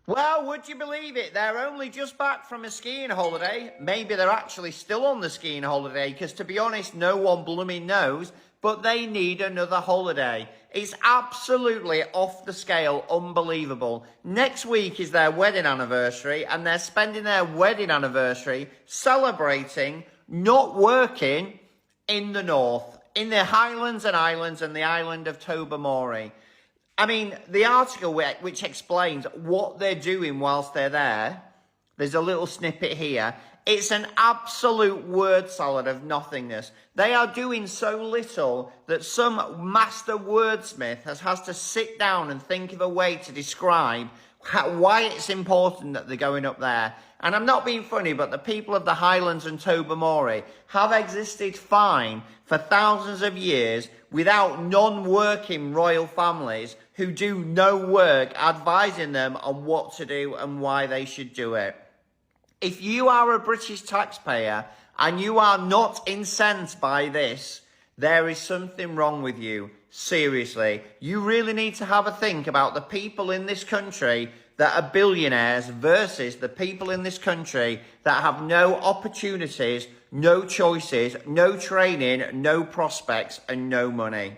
Well, would you believe it? They're only just back from a skiing holiday. Maybe they're actually still on the skiing holiday, because to be honest, no one blooming knows. But they need another holiday. It's absolutely off the scale, unbelievable. Next week is their wedding anniversary, and they're spending their wedding anniversary celebrating, not working, in the north, in the Highlands and Islands and the island of Tobermory. I mean, the article which explains what they're doing whilst they're there, there's a little snippet here. It's an absolute word salad of nothingness. They are doing so little that some master wordsmith has to sit down and think of a way to describe why it's important that they're going up there. And I'm not being funny, but the people of the Highlands and Tobermory have existed fine for thousands of years without non-working royal families who do no work advising them on what to do and why they should do it. If you are a British taxpayer and you are not incensed by this, there is something wrong with you. Seriously, you really need to have a think about the people in this country that are billionaires versus the people in this country that have no opportunities, no choices, no training, no prospects, and no money.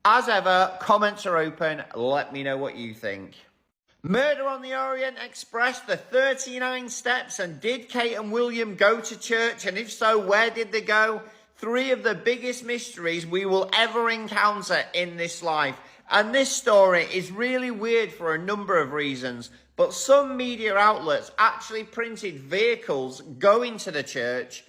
As ever, comments are open. Let me know what you think. Murder on the Orient Express, the 39 steps, and did Kate and William go to church? And if so, where did they go? Three of the biggest mysteries we will ever encounter in this life. And this story is really weird for a number of reasons. But some media outlets actually printed vehicles going to the church,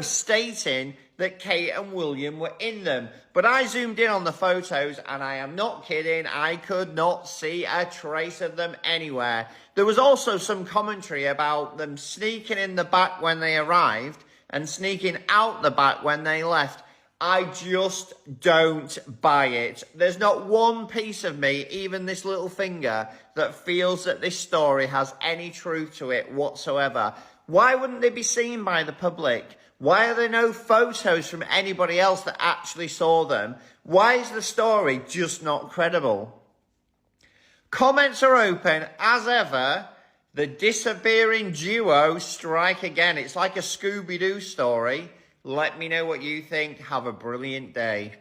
stating that Kate and William were in them. But I zoomed in on the photos, and I am not kidding, I could not see a trace of them anywhere. There was also some commentary about them sneaking in the back when they arrived and sneaking out the back when they left. I just don't buy it. There's not one piece of me, even this little finger, that feels that this story has any truth to it whatsoever. Why wouldn't they be seen by the public? Why are there no photos from anybody else that actually saw them? Why is the story just not credible? Comments are open. As ever, the disappearing duo strike again. It's like a Scooby-Doo story. Let me know what you think. Have a brilliant day.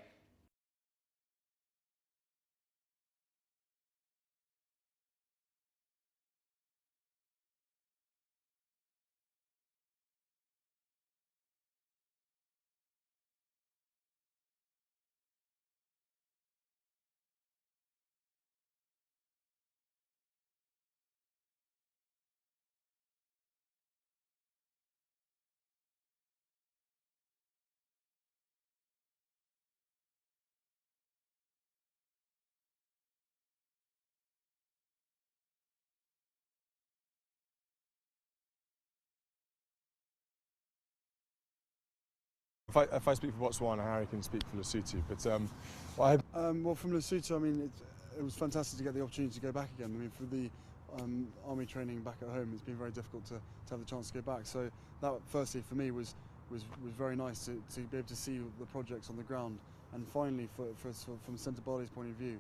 If I speak for Botswana, Harry can speak for Lesotho. But well, from Lesotho, I mean, it was fantastic to get the opportunity to go back again. I mean, for the army training back at home, it's been very difficult to have the chance to go back. So that, firstly, for me was very nice to be able to see the projects on the ground. And finally, from Centre Bali's point of view,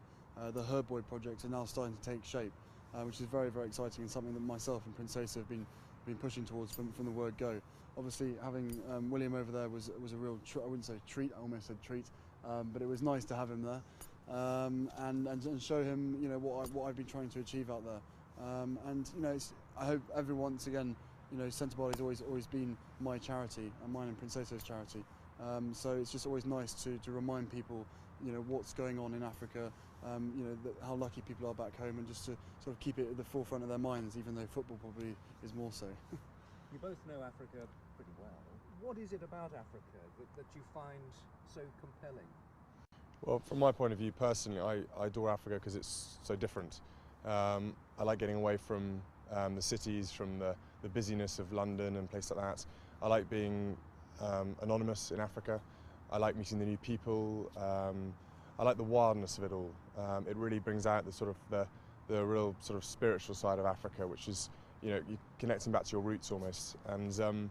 the Herboy projects are now starting to take shape, which is very, very exciting, and something that myself and Princesa have been pushing towards from the word go. Obviously, having William over there was a real I wouldn't say treat, I almost said treat, but it was nice to have him there and show him, you know, what I've been trying to achieve out there. And you know, I hope everyone, once again, you know, Centre Bali has always been my charity, and mine and Princesa's charity. So it's just always nice to remind people, you know, what's going on in Africa, you know, how lucky people are back home, and just to sort of keep it at the forefront of their minds, even though football probably is more so. You both know Africa pretty well. What is it about Africa that you find so compelling? Well, from my point of view, personally, I adore Africa because it's so different. I like getting away from the cities, from the busyness of London and places like that. I like being anonymous in Africa. I like meeting the new people. I like the wildness of it all. It really brings out the sort of the real sort of spiritual side of Africa, which is, you know, you're connecting back to your roots almost. And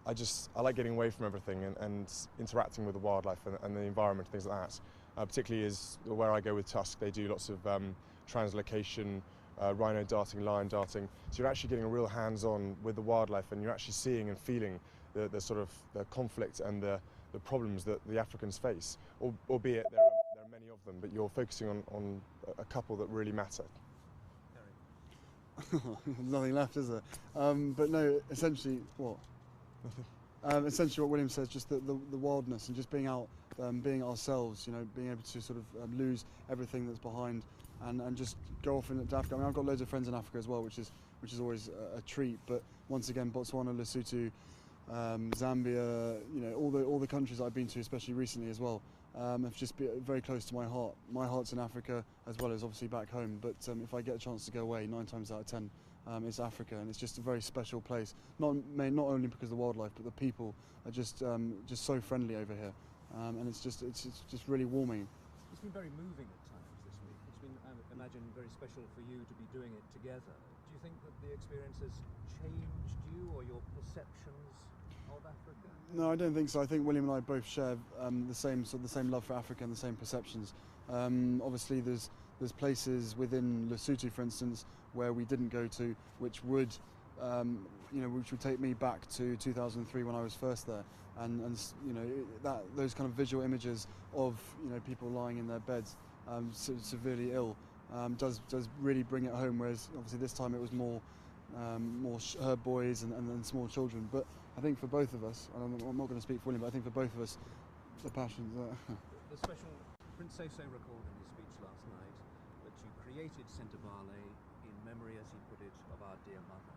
I like getting away from everything and interacting with the wildlife and the environment, things like that. Particularly is where I go with Tusk. They do lots of translocation rhino darting, lion darting. So you're actually getting a real hands-on with the wildlife, and you're actually seeing and feeling the sort of the conflict and the problems that the Africans face, albeit there are many of them, but you're focusing on a couple that really matter. Nothing left, is there? But no, essentially, what? Essentially what William says, just the wildness and just being out, being ourselves, you know, being able to sort of lose everything that's behind and just go off into Africa. I mean, I've got loads of friends in Africa as well, which is always a treat. But once again, Botswana, Lesotho, Zambia, you know, all the countries I've been to, especially recently as well, have just been very close to my heart. My heart's in Africa as well as obviously back home. But if I get a chance to go away, 9 times out of 10, it's Africa, and it's just a very special place. Not only because of the wildlife, but the people are just so friendly over here, and it's just really warming. It's been very moving at times this week. It's been, I imagine, very special for you to be doing it together. Do you think that the experience has changed you or your perceptions of Africa? No, I don't think so. I think William and I both share the same love for Africa and the same perceptions. Obviously, there's places within Lesotho, for instance, where we didn't go to, which would take me back to 2003 when I was first there, and you know, those kind of visual images of, you know, people lying in their beds, severely ill, does really bring it home. Whereas obviously this time it was more herb boys and small children. But I think for both of us, and I'm not going to speak for William, but I think for both of us, the passions. The special Princess recalled in his speech last night that you created Centre Barley in memory, as he put it, of our dear mother.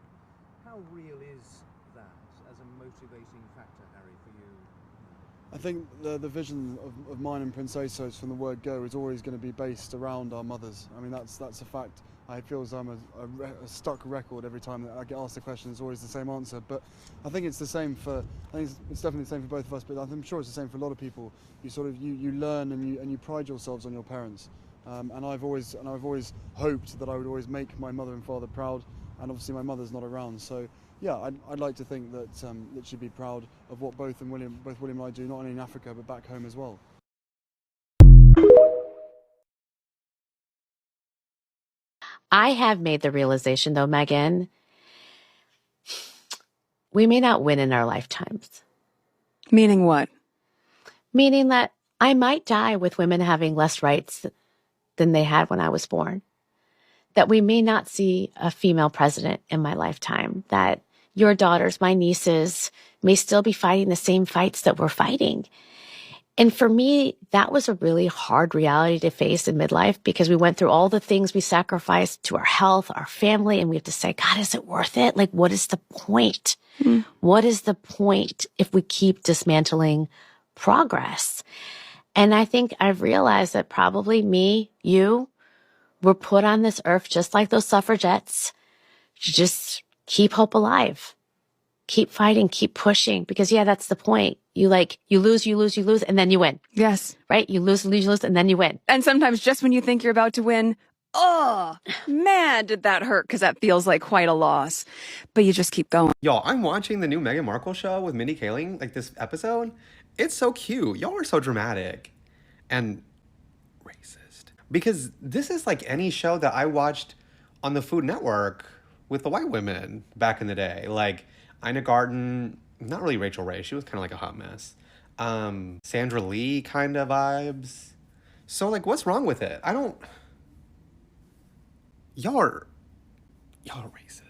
How real is that as a motivating factor, Harry, for you? I think the vision of mine and Princesso's from the word go is always going to be based around our mothers. I mean, that's a fact. I feel as I'm a stuck record every time that I get asked a question. It's always the same answer. But I think it's the same for. I think it's definitely the same for both of us. But I'm sure it's the same for a lot of people. You sort of you learn and you pride yourselves on your parents. And I've always hoped that I would always make my mother and father proud. And obviously my mother's not around, so yeah, I'd like to think that that she'd be proud of what both William and I do, not only in Africa but back home as well. I have made the realization, though, Meghan, we may not win in our lifetimes. Meaning what? Meaning that I might die with women having less rights than they had when I was born. That we may not see a female president in my lifetime. That your daughters, my nieces, may still be fighting the same fights that we're fighting. And for me, that was a really hard reality to face in midlife, because we went through all the things we sacrificed to our health, our family, and we have to say, God, is it worth it? Like, what is the point? What is the point if we keep dismantling progress? And I think I've realized that probably me, you, were put on this earth just like those suffragettes to just keep hope alive. Keep fighting, keep pushing, because yeah, that's the point. You lose, and then you win. Yes. Right? You lose, and then you win. And sometimes just when you think you're about to win, oh, man, did that hurt, because that feels like quite a loss. But you just keep going. Y'all, I'm watching the new Meghan Markle show with Mindy Kaling, like this episode. It's so cute. Y'all are so dramatic and racist. Because this is like any show that I watched on the Food Network with the white women back in the day. Like Ina Garten, not really Rachel Ray. She was kind of like a hot mess. Sandra Lee kind of vibes. So like, what's wrong with it? Y'all are racist.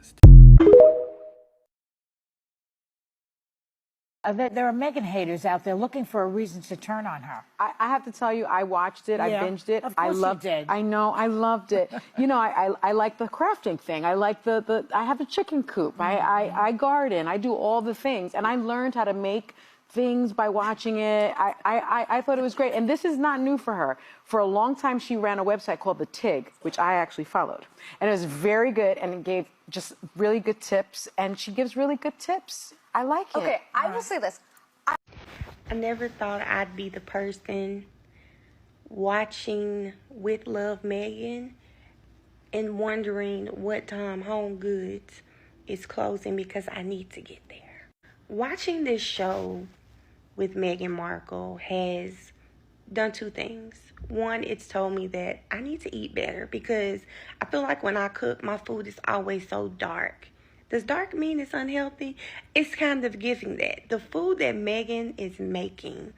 There are Meghan haters out there looking for a reason to turn on her. I have to tell you, I watched it, I binged it. Of course I loved you did. I know, I loved it. You know, I like the crafting thing. I like I have a chicken coop. I garden. I do all the things. And I learned how to make things by watching it. I thought it was great. And this is not new for her. For a long time, she ran a website called The TIG, which I actually followed. And it was very good, and it gave just really good tips. And she gives really good tips. I like it. Okay, I will say this. I never thought I'd be the person watching With Love Meghan and wondering what time Home Goods is closing because I need to get there. Watching this show with Meghan Markle has done two things. One, it's told me that I need to eat better because I feel like when I cook, my food is always so dark. Does dark mean it's unhealthy? It's kind of giving that. The food that Meghan is making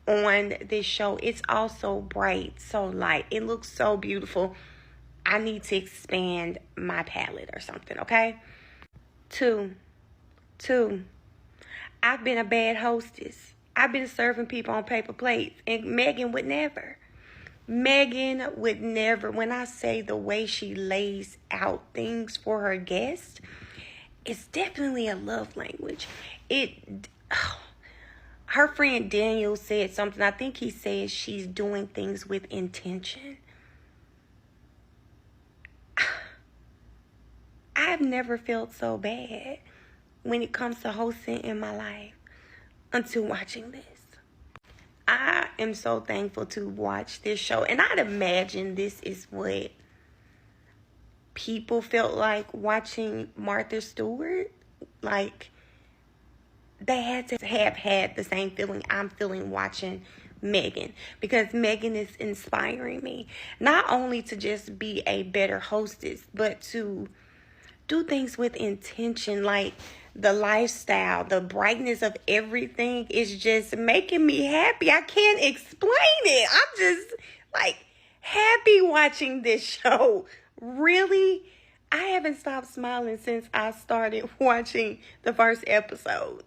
on this show, it's also bright, so light. It looks so beautiful. I need to expand my palate or something, okay? Two, I've been a bad hostess. I've been serving people on paper plates, and Meghan would never. Meghan would never. When I say the way she lays out things for her guests, it's definitely a love language. Her friend Daniel said something. I think he says she's doing things with intention. I've never felt so bad when it comes to hosting in my life until watching this. I am so thankful to watch this show. And I'd imagine this is what people felt like watching Martha Stewart. Like, they had to have had the same feeling I'm feeling watching Meghan, because Meghan is inspiring me not only to just be a better hostess, but to do things with intention. Like, the lifestyle, the brightness of everything is just making me happy. I can't explain it. I'm just like happy watching this show. Really, I haven't stopped smiling since I started watching the first episode.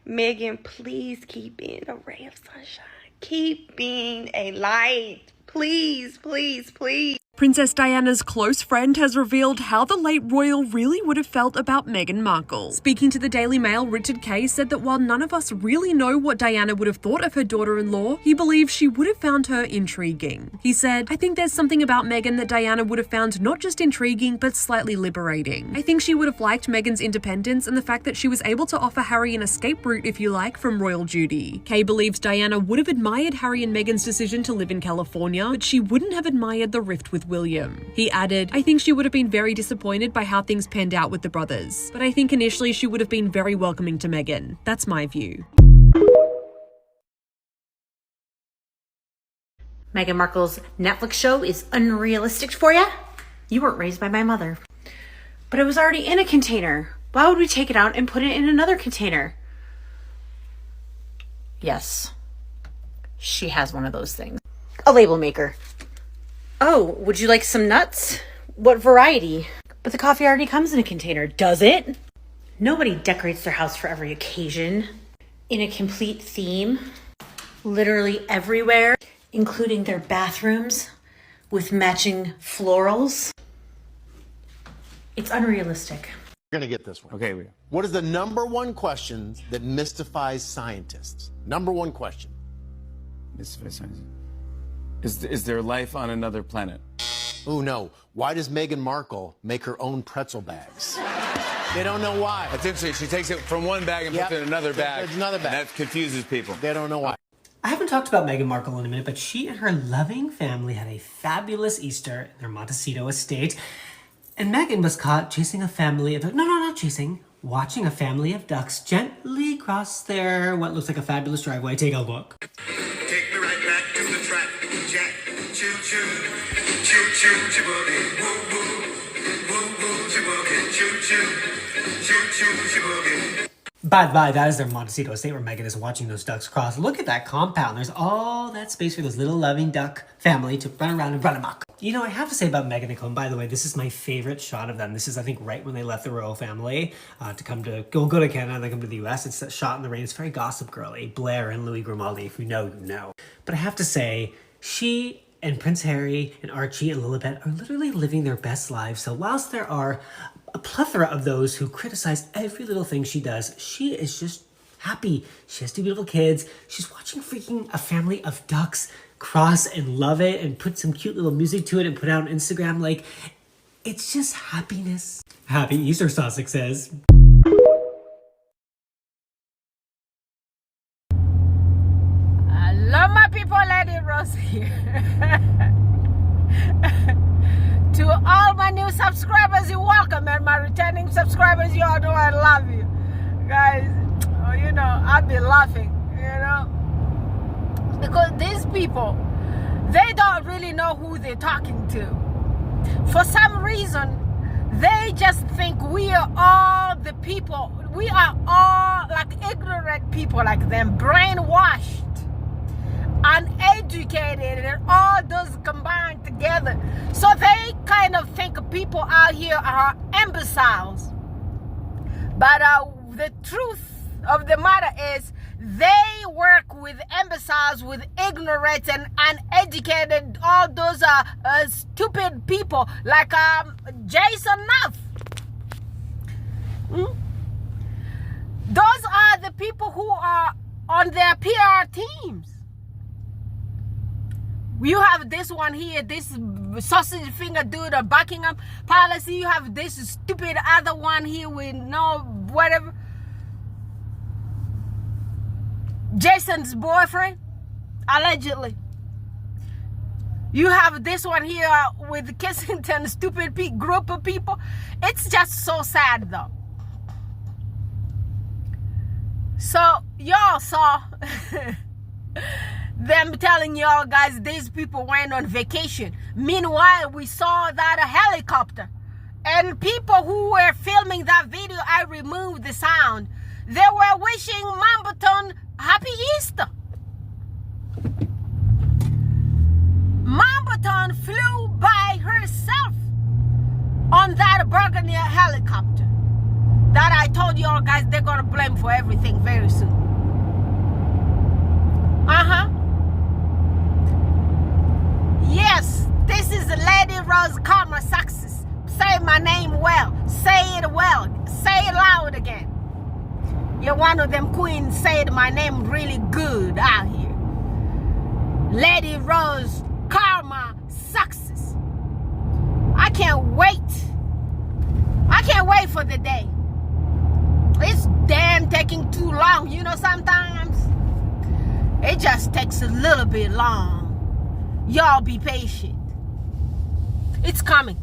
Meghan, please keep being a ray of sunshine. Keep being a light. Please, please, please. Princess Diana's close friend has revealed how the late royal really would have felt about Meghan Markle. Speaking to the Daily Mail, Richard Kay said that while none of us really know what Diana would have thought of her daughter-in-law, he believes she would have found her intriguing. He said, "I think there's something about Meghan that Diana would have found not just intriguing, but slightly liberating. I think she would have liked Meghan's independence and the fact that she was able to offer Harry an escape route, if you like, from royal duty." Kay believes Diana would have admired Harry and Meghan's decision to live in California, but she wouldn't have admired the rift with William. He added, "I think she would have been very disappointed by how things panned out with the brothers, but I think initially she would have been very welcoming to Meghan. That's my view." Meghan Markle's Netflix show is unrealistic for ya? You weren't raised by my mother. But it was already in a container. Why would we take it out and put it in another container? Yes, she has one of those things. A label maker. Oh, would you like some nuts? What variety? But the coffee already comes in a container, does it? Nobody decorates their house for every occasion. In a complete theme. Literally everywhere, including their bathrooms with matching florals. It's unrealistic. We're going to get this one. Okay. What is the number one question that mystifies scientists? Number one question. Mystifies scientists. Is there life on another planet? Oh, no. Why does Meghan Markle make her own pretzel bags? They don't know why. That's interesting. She takes it from one bag and puts it in another bag. There's another bag. And that confuses people. They don't know why. I haven't talked about Meghan Markle in a minute, but she and her loving family had a fabulous Easter in their Montecito estate. And Meghan was caught chasing a family of... No, not chasing. Watching a family of ducks gently cross their what looks like a fabulous driveway. Take a look. Take me right back to the track, Jack. Choo-choo, choo-choo, choo-boogie, woo-woo, woo-woo, choo-boogie, choo-choo, choo-choo, choo-boogie. By the by, that is their Montecito estate where Meghan is watching those ducks cross. Look at that compound. There's all that space for this little loving duck family to run around and run amok. You know, I have to say about Meghan and Colin, by the way, this is my favorite shot of them. This is, I think, right when they left the royal family to go to Canada and then come to the US. It's that shot in the rain. It's very Gossip Girl-y. Blair and Louis Grimaldi, if you know, you know. But I have to say, she and Prince Harry and Archie and Lilibet are literally living their best lives. So whilst there are a plethora of those who criticize every little thing she does, she is just happy. She has two beautiful kids. She's watching freaking a family of ducks cross and love it and put some cute little music to it and put it on Instagram. Like, it's just happiness. Happy Easter, Sussex says. Hello, my people, Lady Rose here. To all my new subscribers, you're welcome, and my returning subscribers, you all know I love you. Guys, you know, I've been laughing, you know. Because these people, they don't really know who they're talking to. For some reason, they just think we are all the people. We are all like ignorant people like them, brainwashed, uneducated, and all those combined together. So they kind of think people out here are imbeciles. But the truth of the matter is, they work with imbeciles, with ignorance and uneducated, all those stupid people like Jason Nuff. Those are the people who are on their PR teams. You have this one here, this sausage finger dude of Buckingham Palace. You have this stupid other one here with no whatever. Jason's boyfriend, allegedly. You have this one here with Kensington, stupid group of people. It's just so sad though. So y'all saw them telling y'all guys these people went on vacation. Meanwhile, we saw that a helicopter. And people who were filming that video, I removed the sound. They were wishing Mambaton Happy Easter. Mambaton flew by herself on that burgundy helicopter that I told y'all guys they're gonna blame for everything very soon. Yes, this is Lady Rose Karma Success. Say my name well. Say it well. Say it loud again. You're one of them queens said my name really good out here. Lady Rose Karma Success. I can't wait. I can't wait for the day. It's damn taking too long. You know, sometimes it just takes a little bit long. Y'all be patient. It's coming.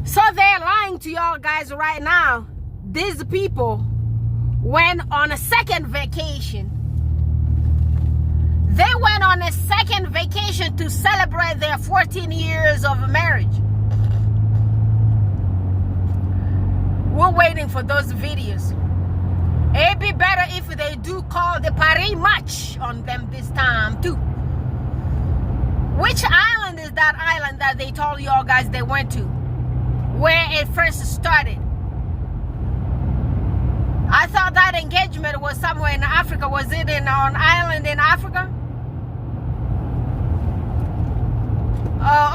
So they're lying to y'all guys right now. These people went on a second vacation. They went on a second vacation to celebrate their 14 years of marriage. We're waiting for those videos. It'd be better if they do call the Paris match on them this time too. Which island is that island that they told y'all guys they went to? Where it first started? I thought that engagement was somewhere in Africa. Was it in an island in Africa?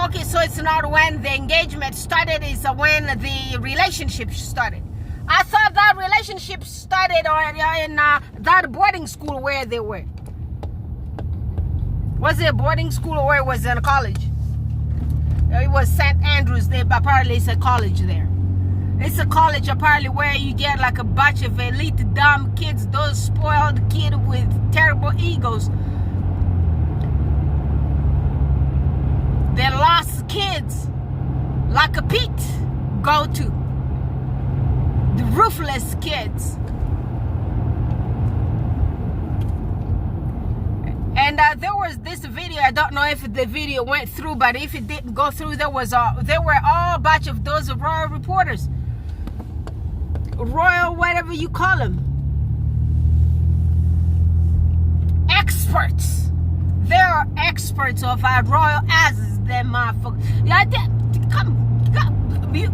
Okay, so it's not when the engagement started, it's when the relationship started. I thought that relationship started in that boarding school where they were. Was it a boarding school or it was in a college? It was St. Andrews. Apparently it's a college there. It's a college apparently where you get like a bunch of elite dumb kids, those spoiled kids with terrible egos. They lost kids like a Pete go to. The ruthless kids. And there was this video, I don't know if the video went through, but if it didn't go through, there were all a bunch of those royal reporters. Royal, whatever you call them. Experts. They are experts of our royal asses, them motherfuckers. Yeah, come, you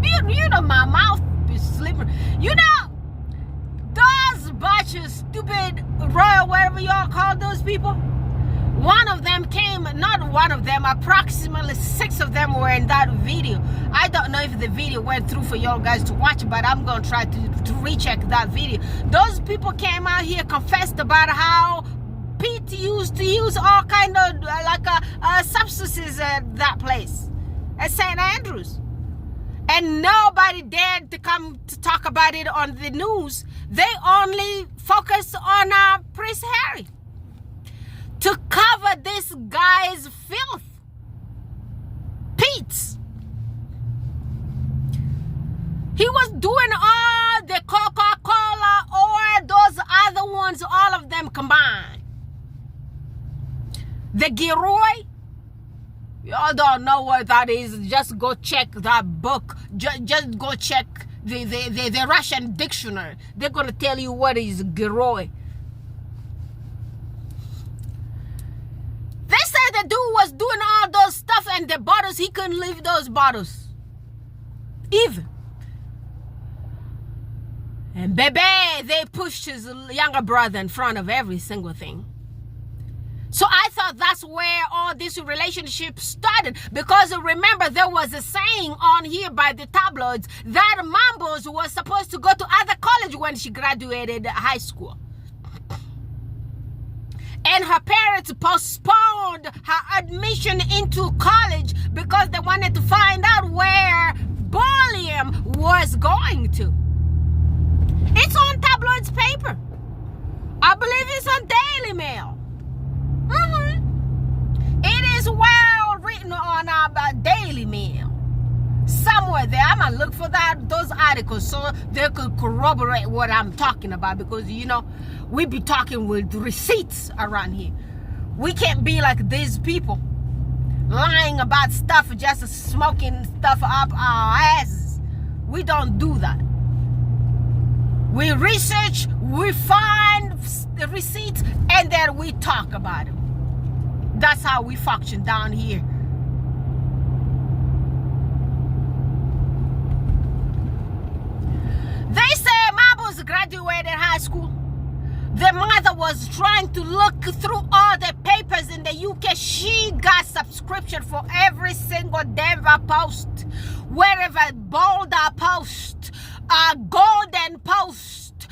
know my mouth is sleeping. You know, those bunch of stupid royal, whatever y'all call those people. One of them came, not one of them, approximately 6 of them were in that video. I don't know if the video went through for y'all guys to watch, but I'm going to try to recheck that video. Those people came out here, confessed about how Pete used to use all kind of substances at that place, at St. Andrews. And nobody dared to come to talk about it on the news. They only focused on Prince Harry. To cover this guy's filth. Pete's. He was doing all the Coca-Cola or those other ones, all of them combined. The Giroy? Y'all don't know what that is. Just go check that book. Just go check the Russian dictionary. They're going to tell you what is Giroy. They said the dude was doing all those stuff and the bottles, he couldn't leave those bottles. Even. And baby, they pushed his younger brother in front of every single thing. So I thought that's where all this relationship started. Because remember, there was a saying on here by the tabloids that Mambos was supposed to go to other college when she graduated high school. And her parents postponed her admission into college because they wanted to find out where William was going to. It's on tabloids paper. I believe it's on Daily Mail. It is well written on our Daily Mail. Somewhere there. I'm going to look for those articles so they could corroborate what I'm talking about. Because, you know, we be talking with receipts around here. We can't be like these people. Lying about stuff, just smoking stuff up our asses. We don't do that. We research, we find the receipts, and then we talk about them. That's how we function down here. They say Mabos graduated high school. The mother was trying to look through all the papers in the UK. She got subscription for every single Denver Post, wherever Boulder Post, Golden Post,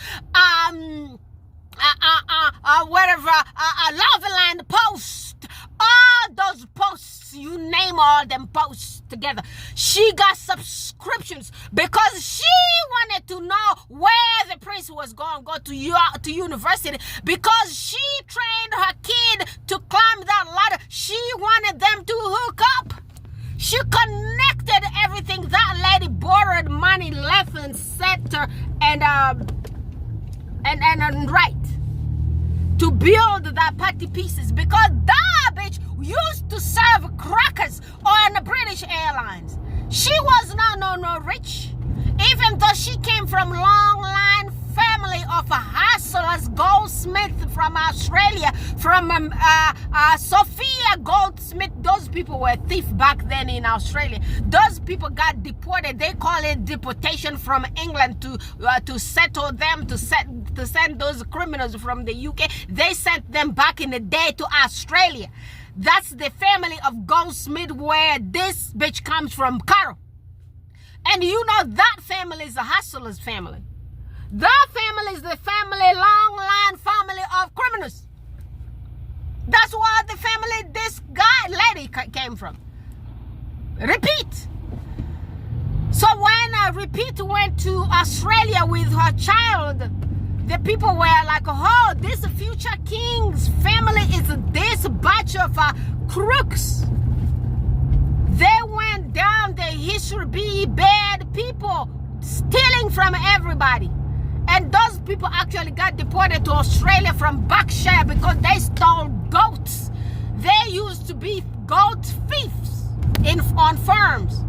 wherever Loveland Post, all those posts, you name all them posts together. She got subscriptions because she wanted to know where the prince was going to go to university, because she trained her kid to climb that ladder. She wanted them to hook up. She connected everything. That lady borrowed money left and center and right to build that party pieces, because that bitch used to serve crackers on the British Airlines. She was no rich, even though she came from long line family of hustlers. Goldsmith from Australia, from Sophia Goldsmith. Those people were thieves back then in Australia. Those people got deported. They call it deportation from England to settle them, to send those criminals from the UK. They sent them back in the day to Australia. That's the family of Goldsmith, where this bitch comes from, Carol. And you know that family is a hustler's family. That family is the family, long line family of criminals. That's where the family this lady came from. Repeat. So when Repeat went to Australia with her child, the people were like, oh, this future king's family is this batch of crooks. They went down the history, be bad people, stealing from everybody. And those people actually got deported to Australia from Berkshire because they stole goats. They used to be goat thieves on farms.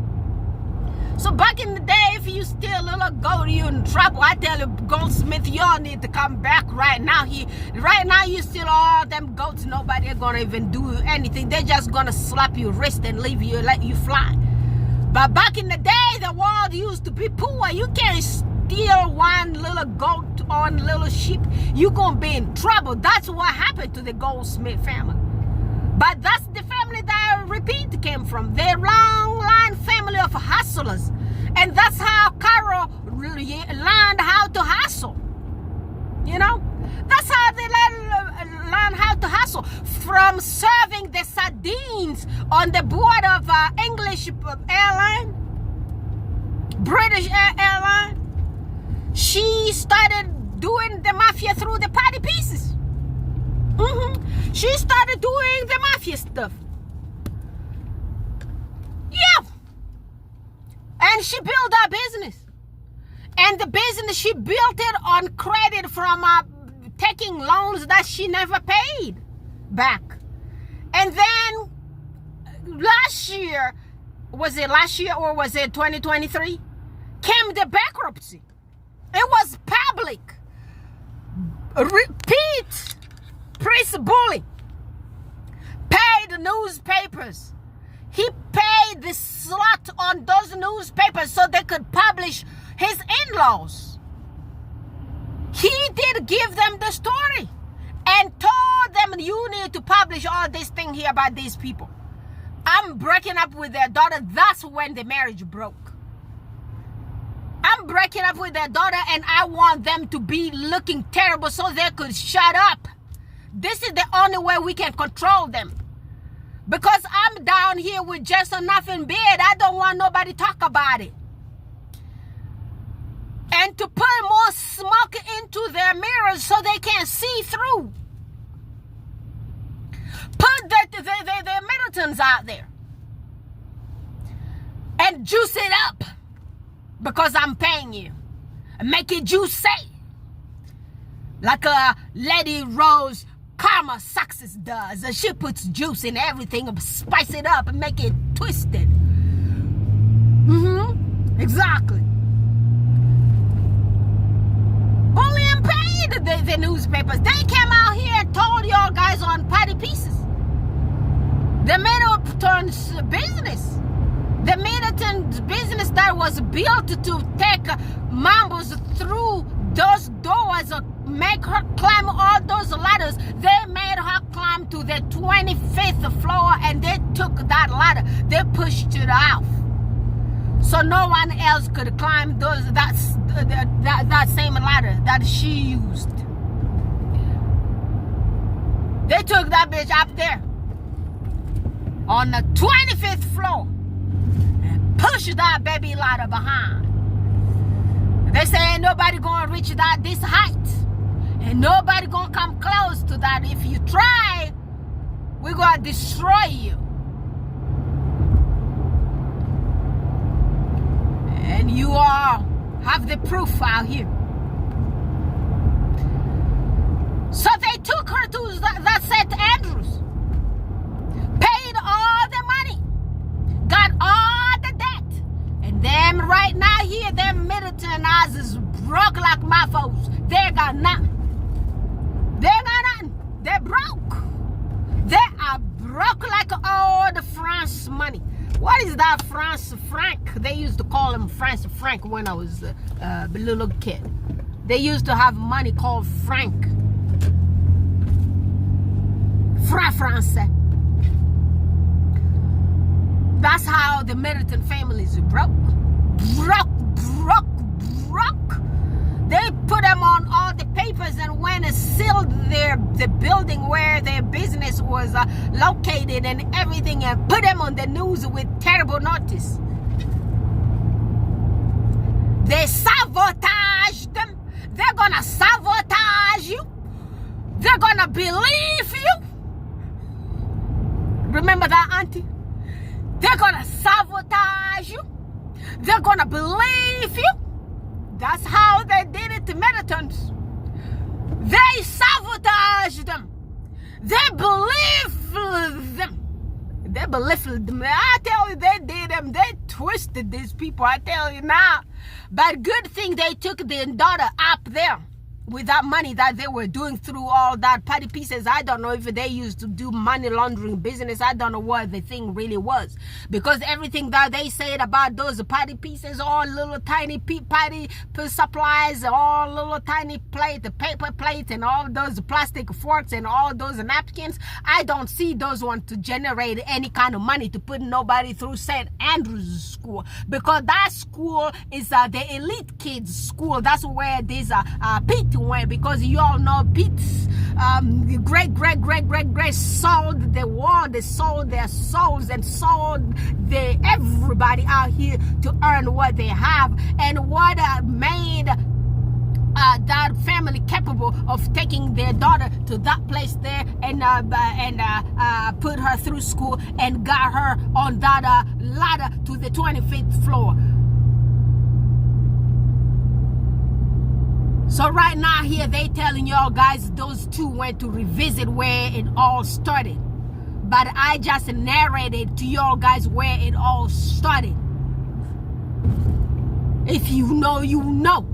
So back in the day, if you steal a little goat, you're in trouble. I tell you, Goldsmith, y'all need to come back right now. Right now, you steal all them goats. Nobody gonna even do anything. They're just gonna slap your wrist and leave you, let you fly. But back in the day, the world used to be poor. You can't steal one little goat or little sheep. You're gonna be in trouble. That's what happened to the Goldsmith family. But that's the family that Repeat came from. They're long line family of hustlers. And that's how Carol learned how to hustle. You know? That's how they learn how to hustle. From serving the sardines on the board of English airline, British airline, she started doing the mafia through the party pieces. She started doing the mafia stuff. Yeah. And she built her business. And the business, she built it on credit from taking loans that she never paid back. And then last year, was it last year or was it 2023? Came the bankruptcy. It was public. Repeat. Prince Bully paid the newspapers. He paid the slot on those newspapers so they could publish his in-laws. He did give them the story and told them, you need to publish all this thing here about these people. I'm breaking up with their daughter. That's when the marriage broke. I'm breaking up with their daughter and I want them to be looking terrible so they could shut up. This is the only way we can control them. Because I'm down here with just enough in bed. I don't want nobody to talk about it. And to put more smoke into their mirrors so they can't see through. Put the Middletons out there. And juice it up. Because I'm paying you. And make it juicy. Like a Lady Rose Karma Success does. She puts juice in everything and spice it up and make it twisted. Exactly. Only I'm paid the newspapers. They came out here and told y'all guys on Party Pieces. The Middleton's business. The Middleton's business that was built to take Mambos through those doors, make her climb all those ladders. They made her climb to the 25th floor and they took that ladder. They pushed it off. So no one else could climb that same ladder that she used. They took that bitch up there on the 25th floor and pushed that baby ladder behind. They say ain't nobody gonna reach this height. And nobody gonna come close to that. If you try, we're gonna destroy you. And you all have the proof out here. So they took her to that St. Andrews. Paid all the money. Got all the debt. And them right now here, them Middleton is broke like mofos. They got nothing. They got nothing. They're broke. They are broke like all the France money. What is that France franc? They used to call him France franc when I was a little kid. They used to have money called franc. Franc français. That's how the Middleton families broke. Broke. They put them on all the papers and went and sealed the building where their business was located and everything and put them on the news with terrible notice. They sabotaged them. They're gonna sabotage you. They're gonna believe you. Remember that, auntie? They're gonna sabotage you. They're gonna believe you. That's how they did it to Middletons. They sabotaged them. They believed them. They believed them. I tell you, they did them. They twisted these people. I tell you now. But good thing they took their daughter up there with that money that they were doing through all that Party Pieces. I don't know if they used to do money laundering business. I don't know what the thing really was. Because everything that they said about those Party Pieces, all little tiny party supplies, all little tiny plate, the paper plates and all those plastic forks and all those napkins, I don't see those ones to generate any kind of money to put nobody through St. Andrew's school. Because that school is the elite kids school. That's where these Pete went, because you all know Pete's great sold the world. They sold their souls and sold everybody out here to earn what they have, and what made that family capable of taking their daughter to that place there and put her through school and got her on that ladder to the 25th floor. So right now here they telling y'all guys those two went to revisit where it all started. but I just narrated to y'all guys where it all started. If you know, you know.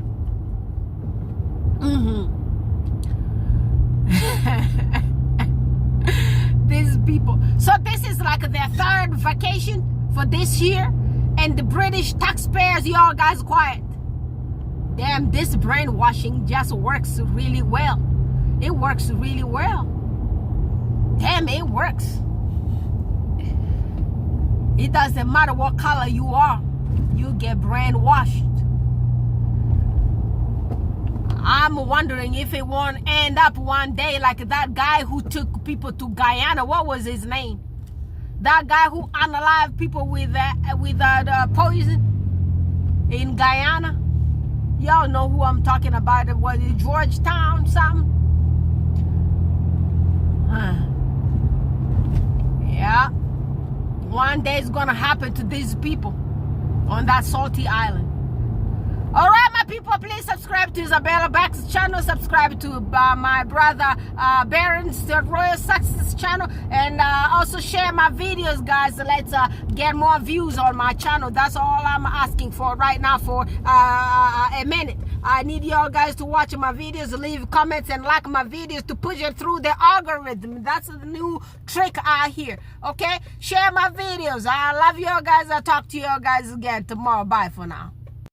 These people. So this is like their third vacation for this year, and the British taxpayers, y'all guys quiet. Damn, this brainwashing just works really well. It works really well. Damn, it works. It doesn't matter what color you are, you get brainwashed. I'm wondering if it won't end up one day like that guy who took people to Guyana. What was his name? That guy who unalived people with poison in Guyana. Y'all know who I'm talking about. It was Georgetown something. Yeah. One day it's gonna happen to these people on that salty island. All right, my people, please subscribe to Isabella Back's channel. Subscribe to my brother Baron's Royal Success channel, and also share my videos, guys. Let's get more views on my channel. That's all I'm asking for right now for a minute. I need y'all guys to watch my videos, leave comments, and like my videos to push it through the algorithm. That's the new trick out here. Okay, share my videos. I love y'all guys. I'll talk to y'all guys again tomorrow. Bye for now.